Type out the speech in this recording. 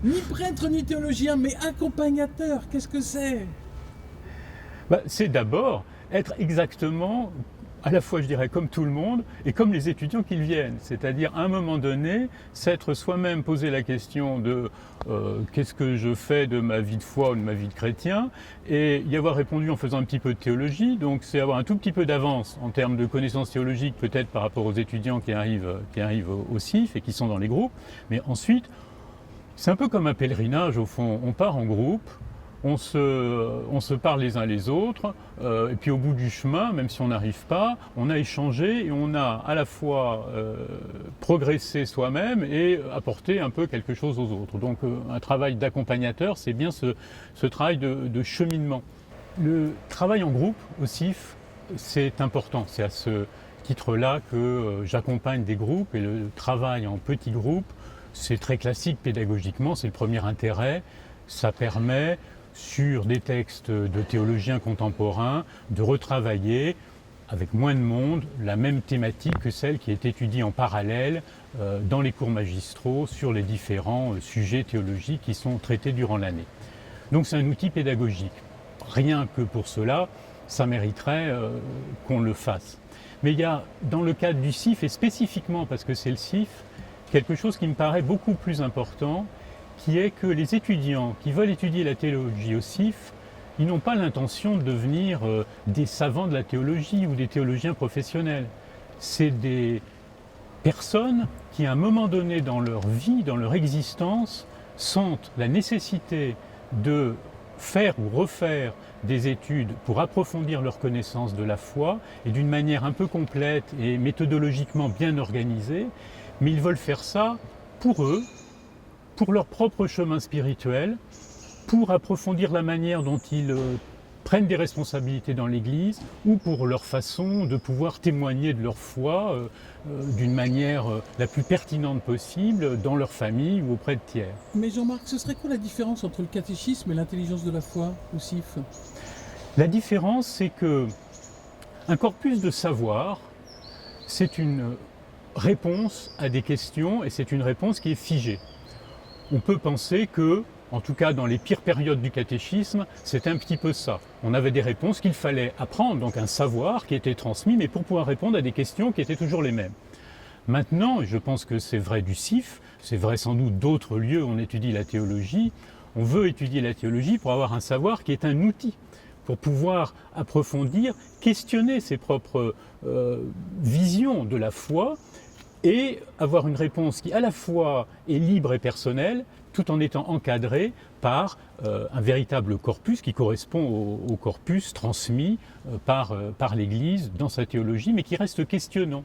Ni prêtre, ni théologien, mais accompagnateur, qu'est-ce que c'est? C'est d'abord être exactement, à la fois je dirais comme tout le monde et comme les étudiants qui viennent. C'est-à-dire à un moment donné, s'être soi-même posé la question de qu'est-ce que je fais de ma vie de foi ou de ma vie de chrétien, et y avoir répondu en faisant un petit peu de théologie. Donc c'est avoir un tout petit peu d'avance en termes de connaissances théologiques peut-être par rapport aux étudiants qui arrivent au CIF et qui sont dans les groupes. Mais ensuite, c'est un peu comme un pèlerinage au fond. On part en groupe, on se parle les uns les autres, et puis au bout du chemin, même si on n'arrive pas, on a échangé et on a à la fois progressé soi-même et apporté un peu quelque chose aux autres. Donc un travail d'accompagnateur, c'est bien ce travail de cheminement. Le travail en groupe au CIF, c'est important. C'est à ce titre-là que j'accompagne des groupes, et le travail en petits groupes, c'est très classique pédagogiquement, c'est le premier intérêt. Ça permet, sur des textes de théologiens contemporains, de retravailler avec moins de monde la même thématique que celle qui est étudiée en parallèle dans les cours magistraux sur les différents sujets théologiques qui sont traités durant l'année. Donc c'est un outil pédagogique. Rien que pour cela, ça mériterait qu'on le fasse. Mais il y a, dans le cadre du CIF, et spécifiquement parce que c'est le CIF, quelque chose qui me paraît beaucoup plus important, qui est que les étudiants qui veulent étudier la théologie au CIF, ils n'ont pas l'intention de devenir des savants de la théologie ou des théologiens professionnels. C'est des personnes qui, à un moment donné dans leur vie, dans leur existence, sentent la nécessité de faire ou refaire des études pour approfondir leur connaissance de la foi, et d'une manière un peu complète et méthodologiquement bien organisée, mais ils veulent faire ça pour eux, pour leur propre chemin spirituel, pour approfondir la manière dont ils prennent des responsabilités dans l'Église, ou pour leur façon de pouvoir témoigner de leur foi d'une manière la plus pertinente possible dans leur famille ou auprès de tiers. Mais Jean-Marc, ce serait quoi la différence entre le catéchisme et l'intelligence de la foi au CIF? La différence, c'est que un corpus de savoir, c'est une réponse à des questions, et c'est une réponse qui est figée. On peut penser que, en tout cas dans les pires périodes du catéchisme, c'était un petit peu ça. On avait des réponses qu'il fallait apprendre, donc un savoir qui était transmis, mais pour pouvoir répondre à des questions qui étaient toujours les mêmes. Maintenant, et je pense que c'est vrai du CIF, c'est vrai sans doute d'autres lieux où on étudie la théologie, on veut étudier la théologie pour avoir un savoir qui est un outil, pour pouvoir approfondir, questionner ses propres visions de la foi, et avoir une réponse qui à la fois est libre et personnelle, tout en étant encadrée par un véritable corpus qui correspond au corpus transmis par l'Église dans sa théologie, mais qui reste questionnant.